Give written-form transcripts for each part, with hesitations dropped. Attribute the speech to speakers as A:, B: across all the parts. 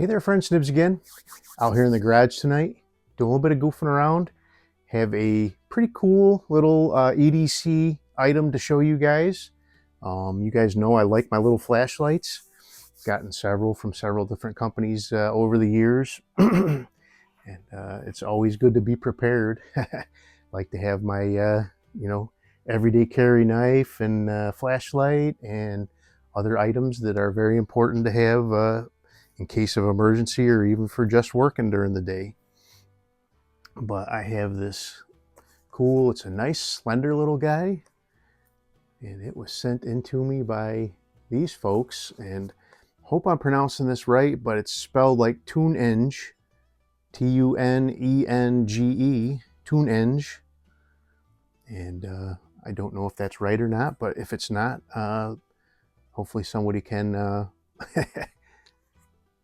A: Hey there friends, Nibs again. Out here in the garage tonight, doing a little bit of goofing around. Have a pretty cool little EDC item to show you guys. You guys know I like my little flashlights. Gotten several from several different companies over the years. And it's always good to be prepared. Like to have my, everyday carry knife and flashlight and other items that are very important to have in case of emergency or even for just working during the day. But I have this cool, it's a nice slender little guy, and it was sent in to me by these folks, and hope I'm pronouncing this right, but it's spelled like Tunenge, Tunenge, Tunenge, and I don't know if that's right or not, but if it's not, hopefully somebody can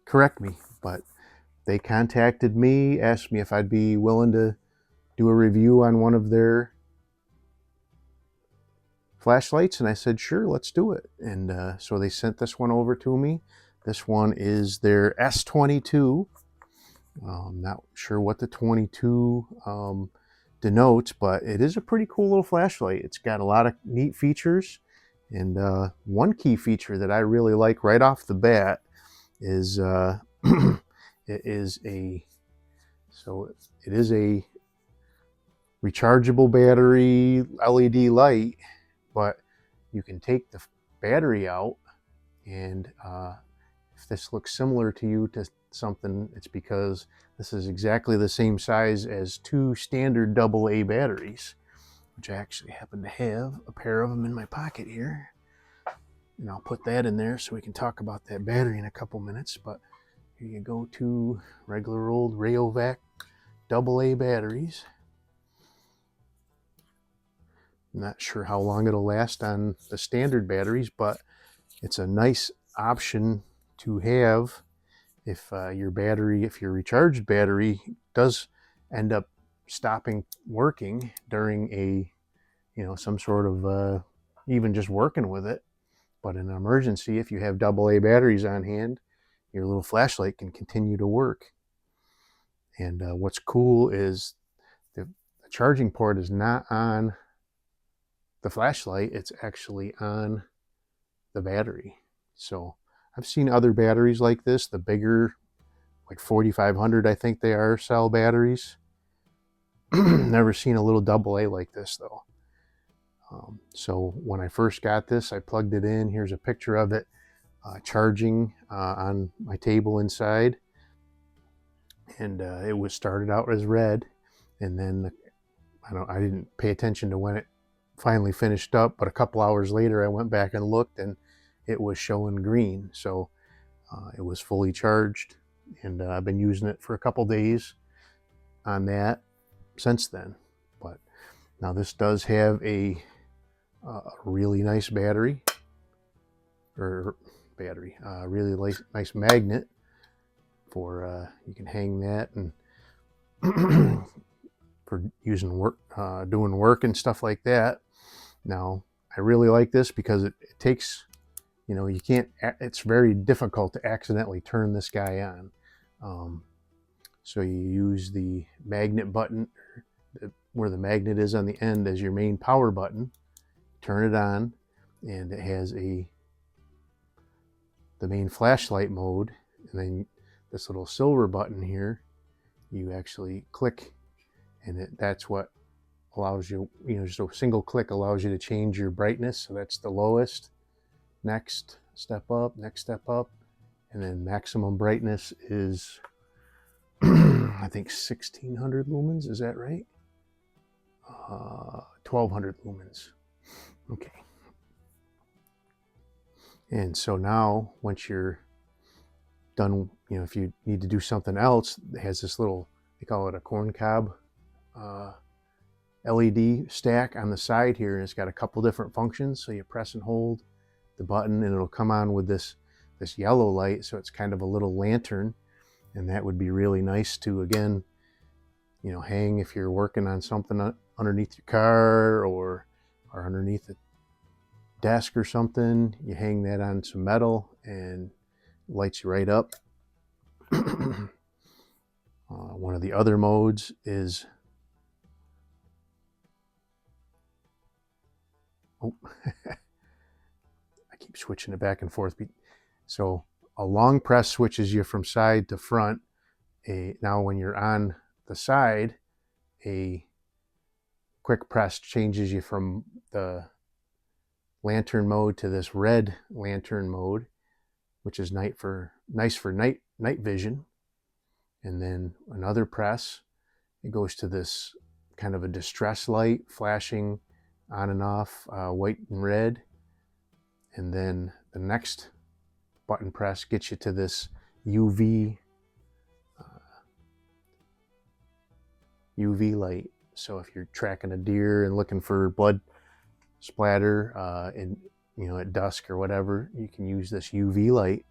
A: correct me. But they contacted me, asked me if I'd be willing to do a review on one of their flashlights, and I said, sure, let's do it. And so they sent this one over to me. This one is their S22. Not sure what the 22 denotes, but it is a pretty cool little flashlight. It's got a lot of neat features, and one key feature that I really like right off the bat is it is a rechargeable battery LED light, but you can take the battery out, and if this looks similar to you to something, it's because this is exactly the same size as two standard AA batteries, which I actually happen to have a pair of them in my pocket here. And I'll put that in there so we can talk about that battery in a couple minutes. But here you go, two regular old Rayovac AA batteries. I'm not sure how long it'll last on the standard batteries, but it's a nice option to have if your recharged battery does end up stopping working during a, some sort of even just working with it. But in an emergency, if you have AA batteries on hand, your little flashlight can continue to work. And what's cool is the charging port is not on the flashlight, it's actually on the battery. So I've seen other batteries like this, the bigger, like 4500 I think they are, cell batteries. Never seen a little AA like this though. So when I first got this, I plugged it in. Here's a picture of it charging on my table inside, and it was started out as red, and then I didn't pay attention to when it finally finished up, but a couple hours later I went back and looked, and it was showing green. So it was fully charged, and I've been using it for a couple days on that since then. But now this does have a really nice battery, really nice magnet for you can hang that and for using work, doing work and stuff like that. Now I really like this because it takes, you can't, it's very difficult to accidentally turn this guy on. So you use the magnet button, where the magnet is on the end, as your main power button. Turn it on, and it has the main flashlight mode, and then this little silver button here, you actually click, and that's what allows you, just a single click allows you to change your brightness. So that's the lowest, next step up, and then maximum brightness is I think 1600 lumens, is that right? 1200 lumens. Okay. And so now, once you're done, if you need to do something else, it has this little, they call it a corn cob LED stack on the side here, and it's got a couple different functions. So you press and hold the button, and it'll come on with this yellow light. So it's kind of a little lantern, and that would be really nice to, again, hang if you're working on something underneath your car or underneath a desk or something. You hang that on some metal and it lights you right up. One of the other modes is, oh, I keep switching it back and forth. So a long press switches you from side to front. Now when you're on the side, a quick press changes you from the lantern mode to this red lantern mode, which is nice for night vision. And then another press, it goes to this kind of a distress light flashing on and off, white and red. And then the next button press gets you to this UV light. So if you're tracking a deer and looking for blood splatter at dusk or whatever, you can use this UV light.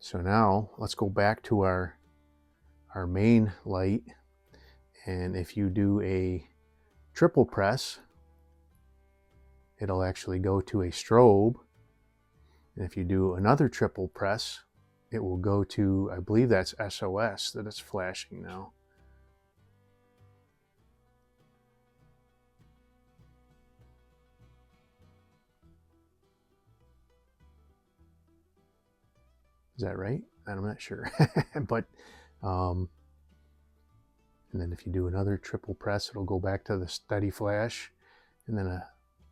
A: So now let's go back to our main light, and if you do a triple press, it'll actually go to a strobe. And if you do another triple press, it will go to, I believe that's SOS that it's flashing now. Is that right? I'm not sure. But and then if you do another triple press, it'll go back to the steady flash, and then a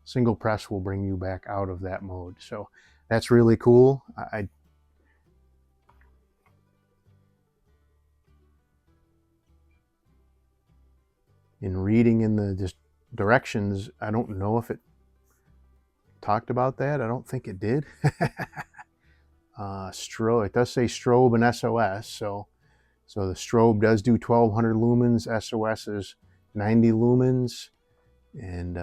A: single press will bring you back out of that mode. So that's really cool. In reading in the directions, I don't know if it talked about that. I don't think it did. Strobe, it does say strobe and SOS. So the strobe does do 1200 lumens. SOS is 90 lumens. And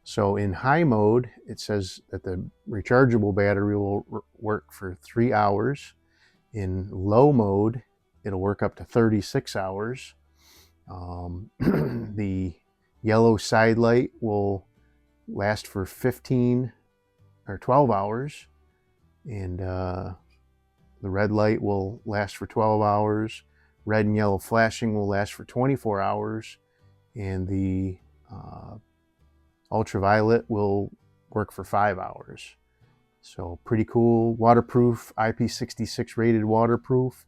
A: so in high mode, it says that the rechargeable battery will work for 3 hours. In low mode, it'll work up to 36 hours. The yellow side light will last for 15 or 12 hours. And the red light will last for 12 hours. Red and yellow flashing will last for 24 hours. And the ultraviolet will work for 5 hours. So pretty cool. Waterproof, IP66 rated waterproof.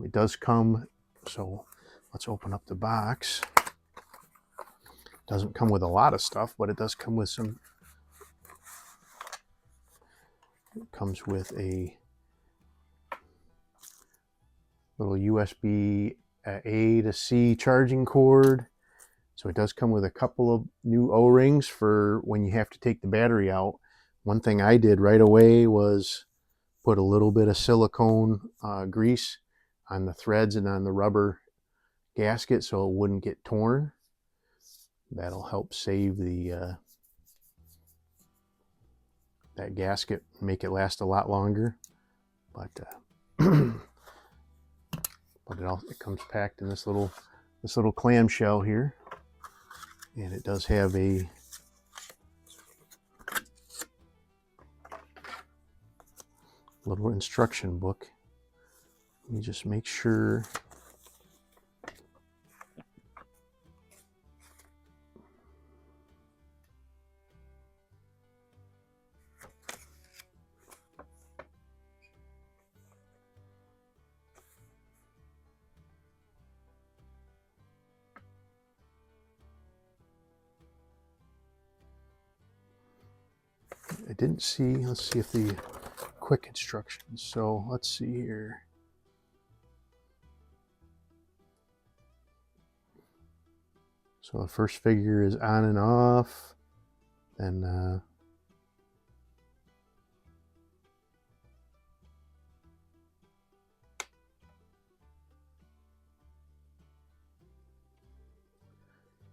A: It does come, so let's open up the box. It doesn't come with a lot of stuff, but it does come with some. It comes with a little USB A to C charging cord. So it does come with a couple of new O-rings for when you have to take the battery out. One thing I did right away was put a little bit of silicone grease on the threads and on the rubber gasket so it wouldn't get torn. That'll help save the that gasket, make it last a lot longer. But it comes packed in this little clamshell here, and it does have a little instruction book. Let me just make sure. I didn't see, let's see if the quick instructions. So let's see here. So the first figure is on and off. Then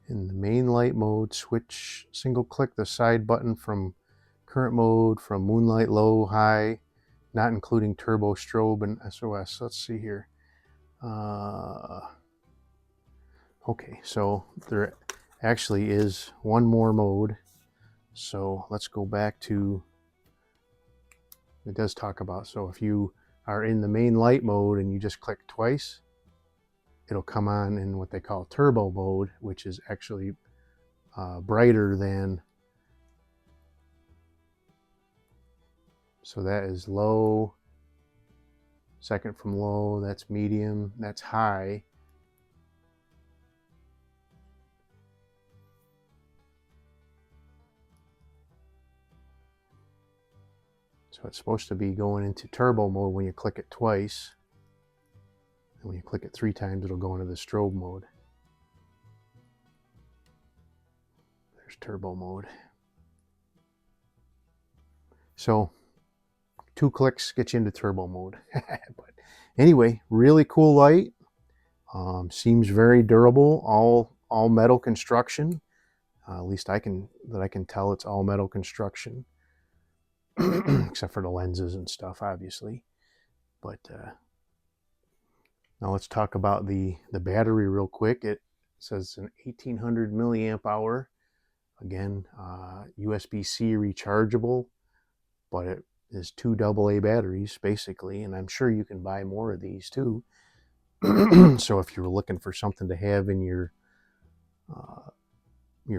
A: in the main light mode, switch, single click the side button from current mode, from moonlight, low, high, not including turbo, strobe, and SOS. Let's see here. Okay, so there actually is one more mode. So let's go back to it does talk about, so if you are in the main light mode and you just click twice, it'll come on in what they call turbo mode, which is actually brighter than, so that is low, second from low, that's medium, that's high. So it's supposed to be going into turbo mode when you click it twice. And when you click it 3 times, it'll go into the strobe mode. There's turbo mode. So 2 clicks get you into turbo mode. But anyway, really cool light. Seems very durable. All metal construction. At least I can tell it's all metal construction. Except for the lenses and stuff, obviously. But now let's talk about the battery real quick. It says an 1800 milliamp hour. Again, USB-C rechargeable, but it is 2 AA batteries basically, and I'm sure you can buy more of these too. So if you're looking for something to have in your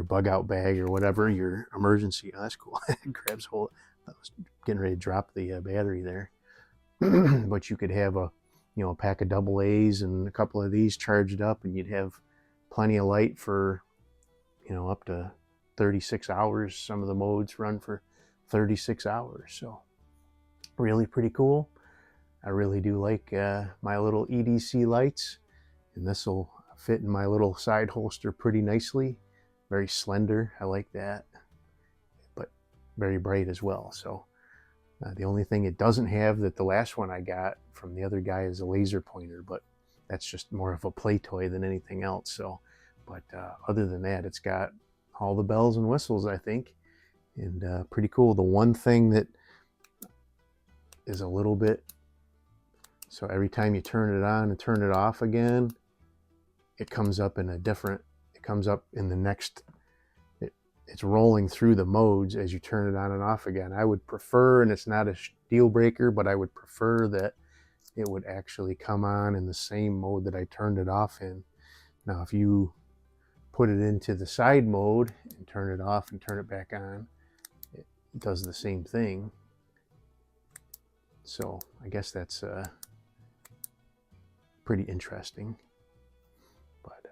A: bug out bag or whatever, your emergency, oh, that's cool. It grabs hold. I was getting ready to drop the battery there. But you could have a pack of AA's and a couple of these charged up, and you'd have plenty of light for up to 36 hours. Some of the modes run for 36 hours, so really pretty cool. I really do like my little EDC lights, and this will fit in my little side holster pretty nicely. Very slender, I like that, but very bright as well. So the only thing it doesn't have that the last one I got from the other guy is a laser pointer, but that's just more of a play toy than anything else. So, but other than that, it's got all the bells and whistles, I think, and pretty cool. The one thing that is a little bit, so every time you turn it on and turn it off again, it comes up in a different, it comes up in the next, it's rolling through the modes as you turn it on and off again. I would prefer, and it's not a deal breaker, but I would prefer that it would actually come on in the same mode that I turned it off in. Now, if you put it into the side mode and turn it off and turn it back on, it does the same thing. So I guess that's pretty interesting. But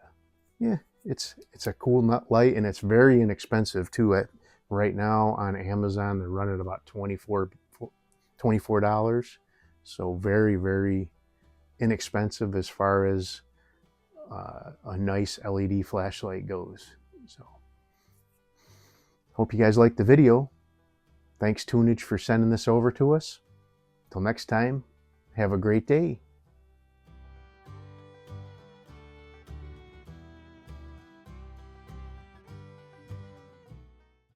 A: yeah, it's a cool nut light, and it's very inexpensive too. Right now on Amazon, they're running about $24. So very, very inexpensive as far as a nice LED flashlight goes. So hope you guys liked the video. Thanks Tunenge for sending this over to us. Till next time, have a great day.